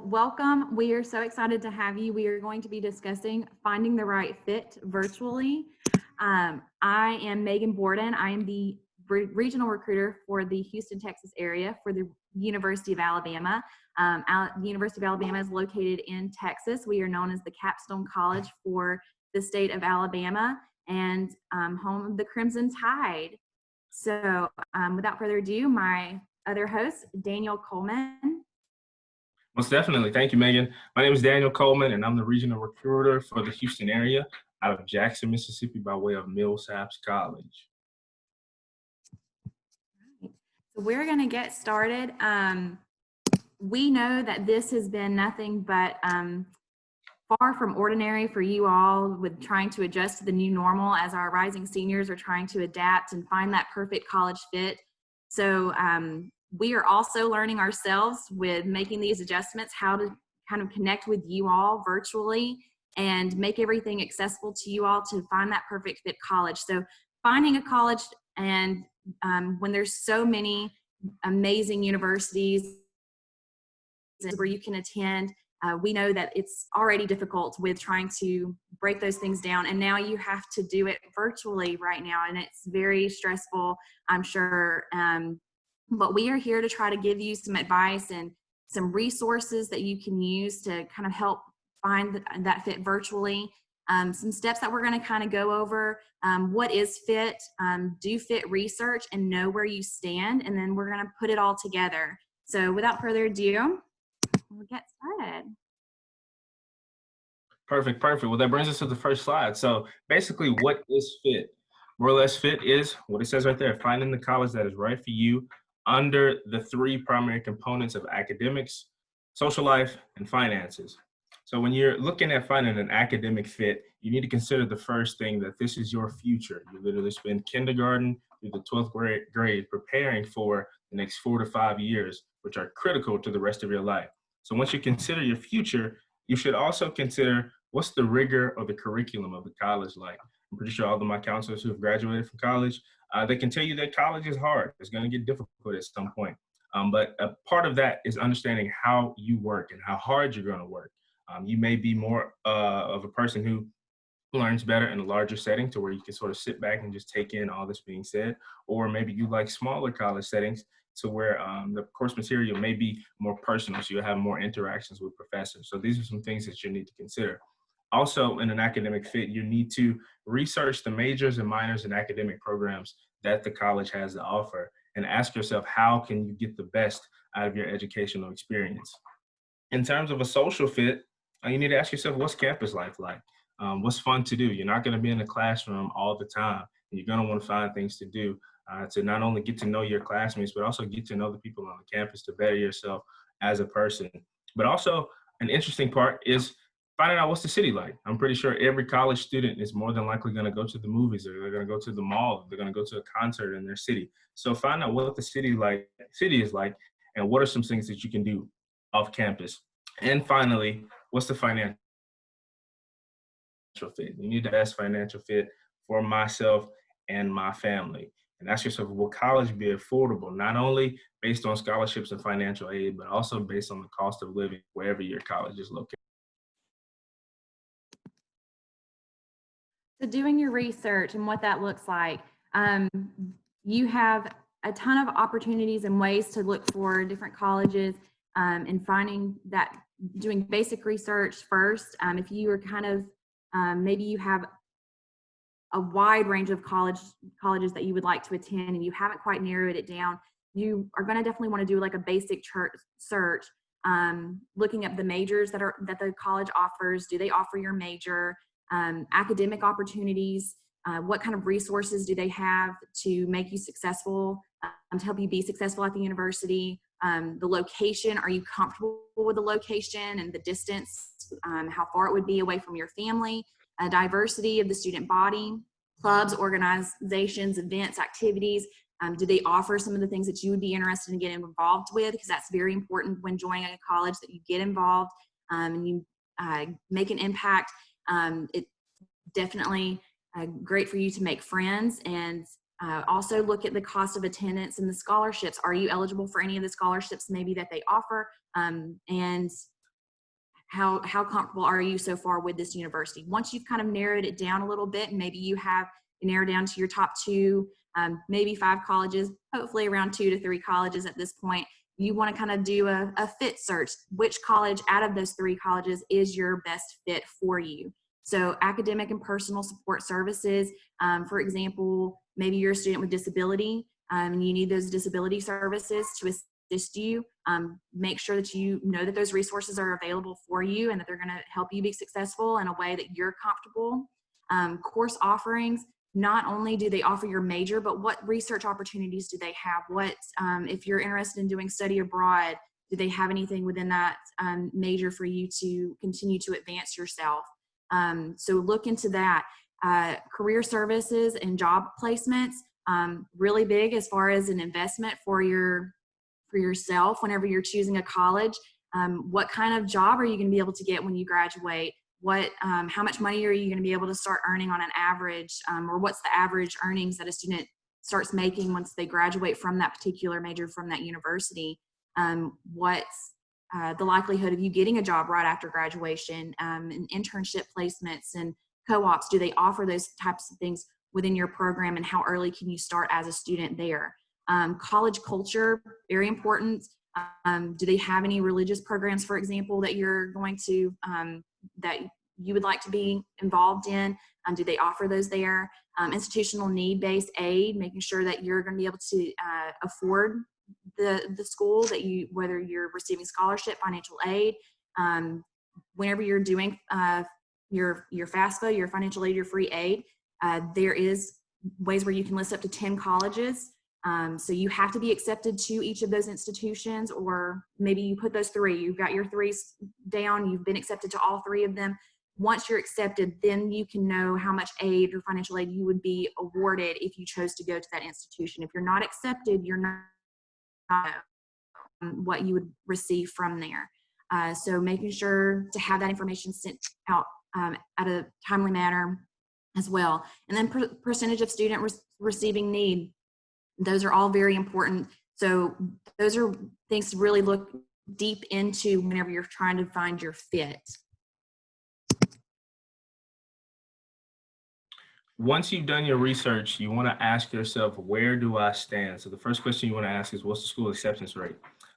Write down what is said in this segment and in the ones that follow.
welcome. We are so excited to have you. We are going to be discussing finding the right fit virtually. I am Megan Borden. I am the regional recruiter for the Houston, Texas area for the University of Alabama. The University of Alabama is located in Texas. We are known as the Capstone College for the state of Alabama and home of the Crimson Tide. So without further ado, my other host, Daniel Coleman. Most definitely. Thank you, Megan. My name is Daniel Coleman, and I'm the regional recruiter for the Houston area out of Jackson, Mississippi, by way of Millsaps College. So we're going to get started. We know that this has been nothing but far from ordinary for you all with trying to adjust to the new normal as our rising seniors are trying to adapt and find that perfect college fit. So we are also learning ourselves with making these adjustments, how to kind of connect with you all virtually and make everything accessible to you all to find that perfect fit college. So finding a college, and when there's so many amazing universities where you can attend, we know that it's already difficult with trying to break those things down, and now you have to do it virtually right now, and it's very stressful, I'm sure. But we are here to try to give you some advice and some resources that you can use to kind of help find that fit virtually. Some steps that we're going to kind of go over. What is fit? Do fit research and know where you stand, and then we're going to put it all together. So without further ado, we'll get started. Perfect. Well, that brings us to the first slide. So basically, what is fit? More or less, fit is what it says right there, finding the college that is right for you under the three primary components of academics, social life, and finances. So when you're looking at finding an academic fit, you need to consider the first thing that this is your future. You literally spend kindergarten through the 12th grade preparing for the next 4 to 5 years, which are critical to the rest of your life. So once you consider your future, you should also consider what's the rigor of the curriculum of the college like. I'm pretty sure all of my counselors who have graduated from college, they can tell you that college is hard. It's going to get difficult at some point. But a part of that is understanding how you work and how hard you're going to work. You may be more of a person who learns better in a larger setting to where you can sort of sit back and just take in all this being said, or maybe you like smaller college settings to where the course material may be more personal, so you'll have more interactions with professors. So these are some things that you need to consider. Also, in an academic fit, you need to research the majors and minors and academic programs that the college has to offer and ask yourself, how can you get the best out of your educational experience? In terms of a social fit, you need to ask yourself, what's campus life like? What's fun to do? You're not going to be in the classroom all the time. You're going to want to find things to do to not only get to know your classmates, but also get to know the people on the campus to better yourself as a person. But also, an interesting part is finding out what's the city like. I'm pretty sure every college student is more than likely going to go to the movies, or they're going to go to the mall, or they're going to go to a concert in their city. So find out what the city is like, and what are some things that you can do off campus. And finally, what's the financial fit? You need the best financial fit for myself and my family. And ask yourself, will college be affordable, not only based on scholarships and financial aid, but also based on the cost of living wherever your college is located. So doing your research and what that looks like, you have a ton of opportunities and ways to look for different colleges and finding that, doing basic research first. If you are kind of, maybe you have a wide range of colleges that you would like to attend and you haven't quite narrowed it down, you are going to definitely want to do like a basic search, looking at the majors that the college offers. Do they offer your major? Academic opportunities, what kind of resources do they have to make you successful, to help you be successful at the university? The location, are you comfortable with the location and the distance, how far it would be away from your family? Diversity of the student body, clubs, organizations, events, activities. Do they offer some of the things that you would be interested in getting involved with? Because that's very important when joining a college, that you get involved and you make an impact. It's definitely great for you to make friends, and also look at the cost of attendance and the scholarships. Are you eligible for any of the scholarships maybe that they offer? And how comfortable are you so far with this university? Once you've kind of narrowed it down a little bit, and maybe you have narrowed down to your top 2, maybe 5 colleges, hopefully around 2 to 3 colleges at this point, you want to kind of do a fit search. Which college out of those 3 colleges is your best fit for you? So academic and personal support services, for example, maybe you're a student with disability and you need those disability services to assist you. Make sure that you know that those resources are available for you and that they're going to help you be successful in a way that you're comfortable. Course offerings, not only do they offer your major, but what research opportunities do they have? What, if you're interested in doing study abroad, do they have anything within that major for you to continue to advance yourself? So look into that. Career services and job placements, really big as far as an investment for yourself whenever you're choosing a college. What kind of job are you going to be able to get when you graduate? How much money are you going to be able to start earning on an average, or what's the average earnings that a student starts making once they graduate from that particular major from that university? What's the likelihood of you getting a job right after graduation, and internship placements and co-ops? Do they offer those types of things within your program, and how early can you start as a student there? College culture, very important. Do they have any religious programs, for example, that you're going to, that you would like to be involved in? Do they offer those there? Institutional need-based aid, making sure that you're going to be able to afford the school that you, whether you're receiving scholarship, financial aid. Whenever you're doing your FAFSA, your financial aid, your free aid, there is ways where you can list up to 10 colleges. So you have to be accepted to each of those institutions, or maybe you put those 3, you've got your 3s down, you've been accepted to all 3 of them. Once you're accepted, then you can know how much aid or financial aid you would be awarded if you chose to go to that institution. If you're not accepted, you're not what you would receive from there. So making sure to have that information sent out at a timely manner as well. And then percentage of student receiving need. Those are all very important. So those are things to really look deep into whenever you're trying to find your fit. Once you've done your research, you want to ask yourself, where do I stand? So the first question you want to ask is, what's the school acceptance rate?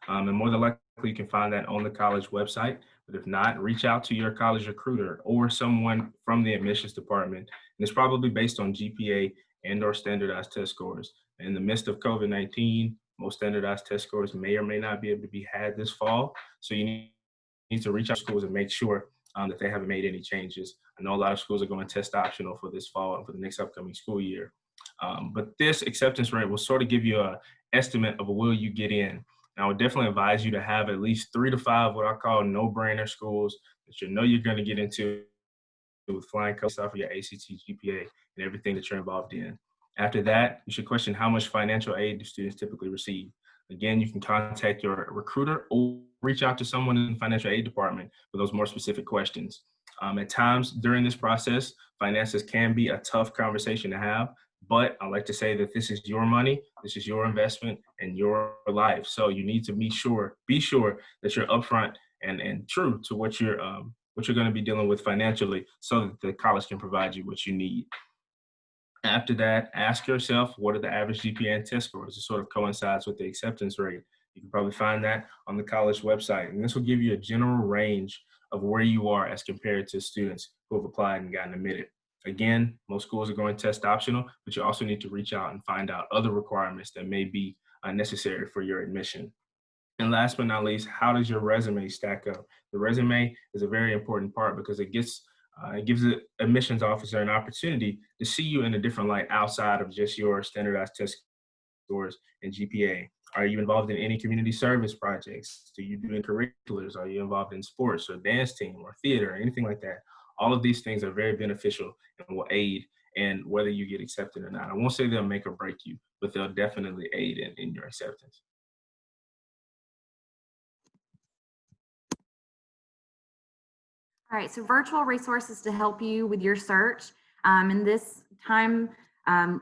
And more than likely, you can find that on the college website. But if not, reach out to your college recruiter or someone from the admissions department. And it's probably based on GPA and or standardized test scores. In the midst of COVID-19, most standardized test scores may or may not be able to be had this fall. So you need to reach out to schools and make sure that they haven't made any changes. I know a lot of schools are going test optional for this fall and for the next upcoming school year. But this acceptance rate will sort of give you an estimate of will you get in. And I would definitely advise you to have at least 3 to 5 what I call no-brainer schools that you know you're going to get into with flying colors off of your ACT, GPA, and everything that you're involved in. After that, you should question how much financial aid do students typically receive. Again, you can contact your recruiter or reach out to someone in the financial aid department for those more specific questions. At times during this process, finances can be a tough conversation to have, but I like to say that this is your money, this is your investment, and your life. So you need to be sure that you're upfront and true to what you're going to be dealing with financially, so that the college can provide you what you need. After that, ask yourself, what are the average GPA and test scores? It sort of coincides with the acceptance rate. You can probably find that on the college website. And this will give you a general range of where you are as compared to students who have applied and gotten admitted. Again, most schools are going test optional, but you also need to reach out and find out other requirements that may be necessary for your admission. And last but not least, how does your resume stack up? The resume is a very important part because it gives the admissions officer an opportunity to see you in a different light outside of just your standardized test scores and GPA. Are you involved in any community service projects? Do you do any curriculars? Are you involved in sports or dance team or theater or anything like that? All of these things are very beneficial and will aid in whether you get accepted or not. I won't say they'll make or break you, but they'll definitely aid in your acceptance. All right, so virtual resources to help you with your search. In this time,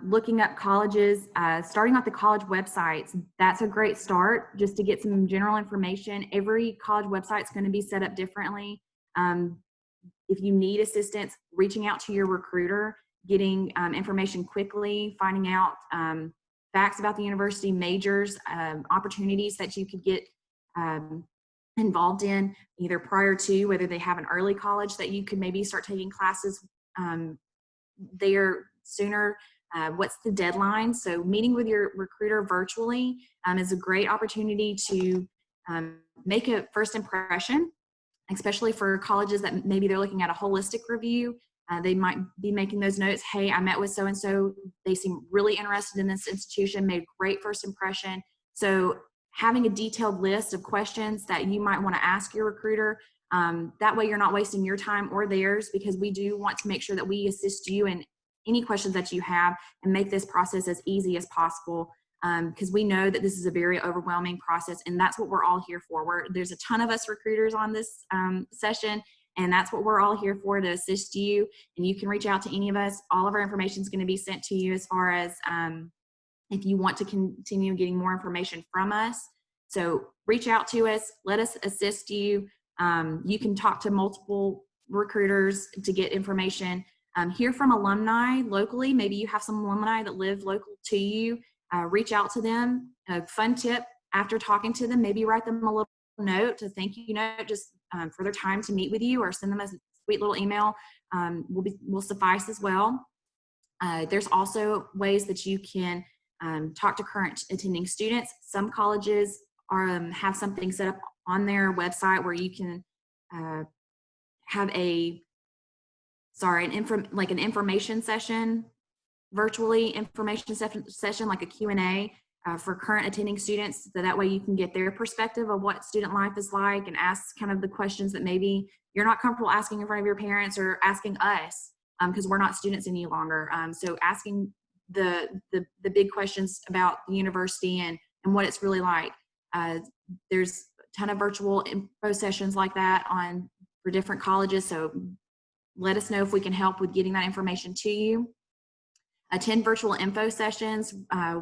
looking up colleges, starting off the college websites, that's a great start just to get some general information. Every college website is going to be set up differently. If you need assistance, reaching out to your recruiter, getting information quickly, finding out facts about the university, majors, opportunities that you could get involved in either prior to, whether they have an early college that you could maybe start taking classes there sooner. What's the deadline? So meeting with your recruiter virtually is a great opportunity to make a first impression, especially for colleges that maybe they're looking at a holistic review. They might be making those notes. Hey, I met with so-and-so. They seem really interested in this institution, made a great first impression. So having a detailed list of questions that you might want to ask your recruiter, that way you're not wasting your time or theirs, because we do want to make sure that we assist you in any questions that you have and make this process as easy as possible, because we know that this is a very overwhelming process, and that's what we're all here for. There's a ton of us recruiters on this session, and that's what we're all here for, to assist you. And you can reach out to any of us. All of our information is going to be sent to you as far as if you want to continue getting more information from us. So reach out to us, let us assist you. You can talk to multiple recruiters to get information. Hear from alumni locally. Maybe you have some alumni that live local to you. Reach out to them. A fun tip, after talking to them, maybe write them a little note, a thank you note, just for their time to meet with you, or send them a sweet little email will suffice as well. There's also ways that you can talk to current attending students. Some colleges have something set up on their website where you can have an information session, virtually information session, like a Q&A for current attending students. So that way you can get their perspective of what student life is like and ask kind of the questions that maybe you're not comfortable asking in front of your parents or asking us, because we're not students any longer. So asking the big questions about the university and what it's really like. There's a ton of virtual info sessions like that for different colleges. So let us know if we can help with getting that information to you. Attend virtual info sessions.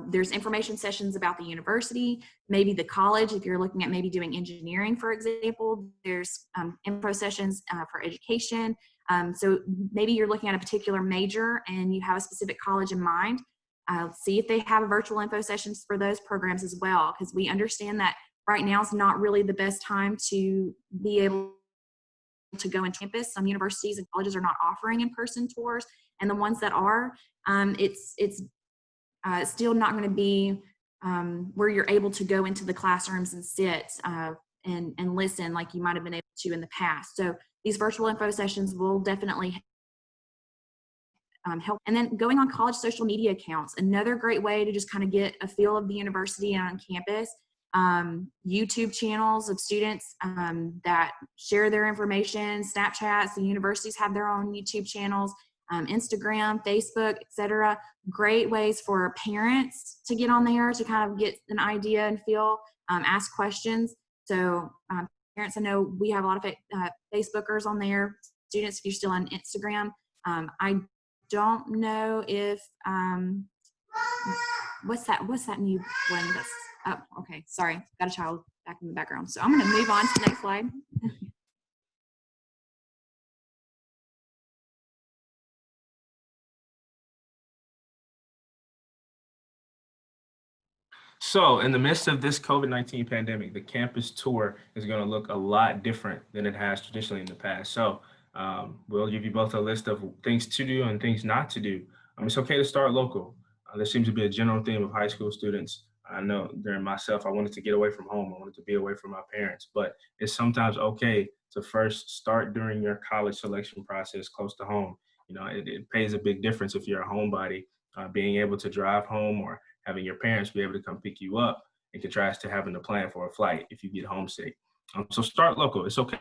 There's information sessions about the university, maybe the college. If you're looking at maybe doing engineering, for example, there's info sessions for education. So maybe you're looking at a particular major and you have a specific college in mind. See if they have virtual info sessions for those programs as well, because we understand that right now is not really the best time to be able to go on campus. Some universities and colleges are not offering in-person tours, and the ones that are, it's still not going to be where you're able to go into the classrooms and sit and listen like you might have been able to in the past. So these virtual info sessions will definitely help. And then going on college social media accounts, another great way to just kind of get a feel of the university and on campus. YouTube channels of students that share their information, Snapchats, the universities have their own YouTube channels, Instagram, Facebook, etc. Great ways for parents to get on there to kind of get an idea and feel, ask questions. So parents, I know we have a lot of Facebookers on there. Students, if you're still on Instagram, I don't know if what's that new one that's oh, okay, sorry, got a child back in the background. So I'm going to move on to the next slide. So in the midst of this COVID-19 pandemic, the campus tour is going to look a lot different than it has traditionally in the past. So we'll give you both a list of things to do and things not to do. It's okay to start local. There seems to be a general theme of high school students. I know during myself, I wanted to get away from home. I wanted to be away from my parents, but it's sometimes okay to first start during your college selection process close to home. You know, it pays a big difference if you're a homebody, being able to drive home or having your parents be able to come pick you up, in contrast to having to plan for a flight if you get homesick. So start local. It's okay.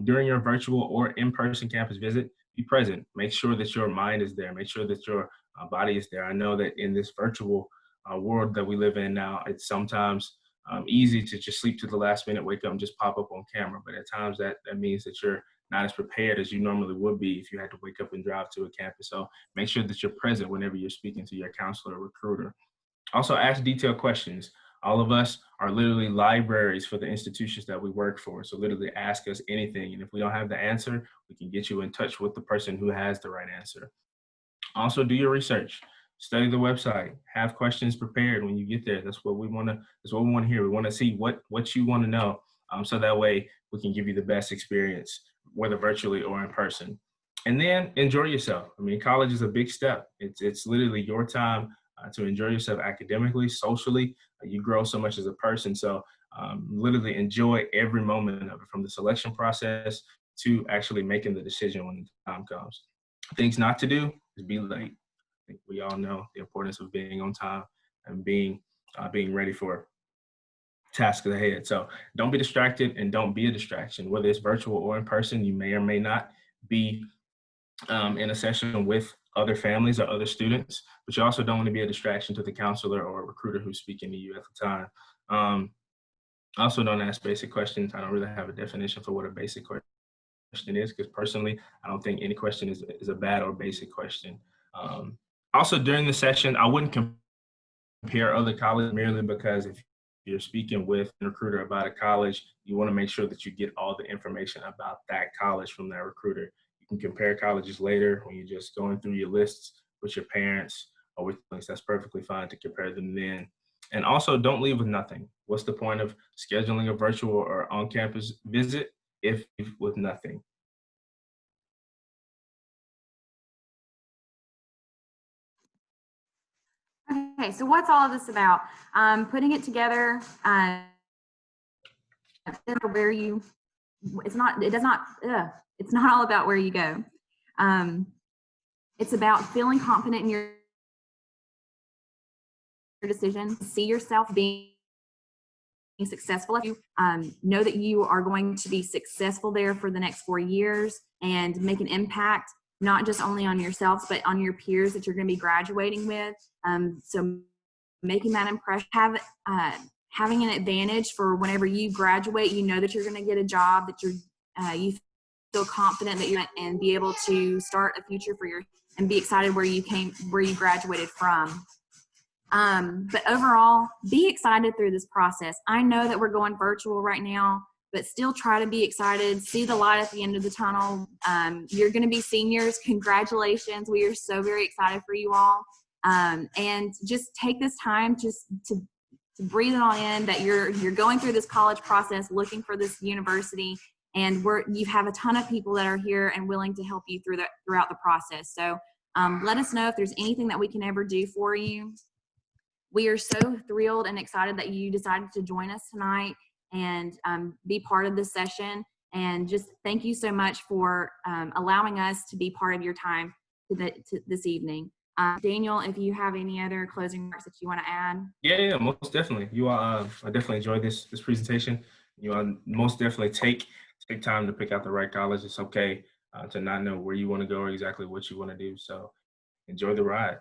During your virtual or in-person campus visit, be present. Make sure that your mind is there. Make sure that your body is there. I know that in this virtual world that we live in now, it's sometimes easy to just sleep to the last minute, wake up and just pop up on camera. But at times that means that you're not as prepared as you normally would be if you had to wake up and drive to a campus. So make sure that you're present whenever you're speaking to your counselor or recruiter. Also ask detailed questions. All of us are literally libraries for the institutions that we work for. So literally ask us anything. And if we don't have the answer, we can get you in touch with the person who has the right answer. Also, do your research. Study the website. Have questions prepared when you get there. That's what we want to. That's what we want to hear. We want to see what you want to know, so that way we can give you the best experience, whether virtually or in person. And then enjoy yourself. I mean, college is a big step. It's literally your time to enjoy yourself academically, socially. You grow so much as a person. So literally enjoy every moment of it, from the selection process to actually making the decision when the time comes. Things not to do is be late. I think we all know the importance of being on time and being ready for tasks ahead. So don't be distracted and don't be a distraction. Whether it's virtual or in person, you may or may not be in a session with other families or other students, but you also don't want to be a distraction to the counselor or recruiter who's speaking to you at the time. Also, don't ask basic questions. I don't really have a definition for what a basic question is, because personally, I don't think any question is a bad or basic question. Also, during the session, I wouldn't compare other colleges merely because if you're speaking with a recruiter about a college, you want to make sure that you get all the information about that college from that recruiter. You can compare colleges later when you're just going through your lists with your parents or with things. That's perfectly fine to compare them then. And also, don't leave with nothing. What's the point of scheduling a virtual or on-campus visit if with nothing? Okay, so what's all of this about? Putting it together, where you, it's not, it does not, it's not all about where you go. It's about feeling confident in your decision, see yourself being successful. If you know that you are going to be successful there for the next 4 years and make an impact, not just only on yourselves, but on your peers that you're going to be graduating with. So making that impression, having an advantage for whenever you graduate, you know that you're going to get a job, that you feel confident that you and be able to start a future for your and be excited where you graduated from. But overall, be excited through this process. I know that we're going virtual right now, but still try to be excited, see the light at the end of the tunnel. You're going to be seniors. Congratulations. We are so very excited for you all. And just take this time just to breathe it all in, that you're going through this college process, looking for this university, and you have a ton of people that are here and willing to help you throughout the process. So let us know if there's anything that we can ever do for you. We are so thrilled and excited that you decided to join us tonight and be part of this session. And just thank you so much for allowing us to be part of your time this evening. Daniel, if you have any other closing remarks that you want to add. Yeah, most definitely. You all, I definitely enjoyed this presentation. You all most definitely take time to pick out the right college. It's okay to not know where you want to go or exactly what you want to do. So enjoy the ride.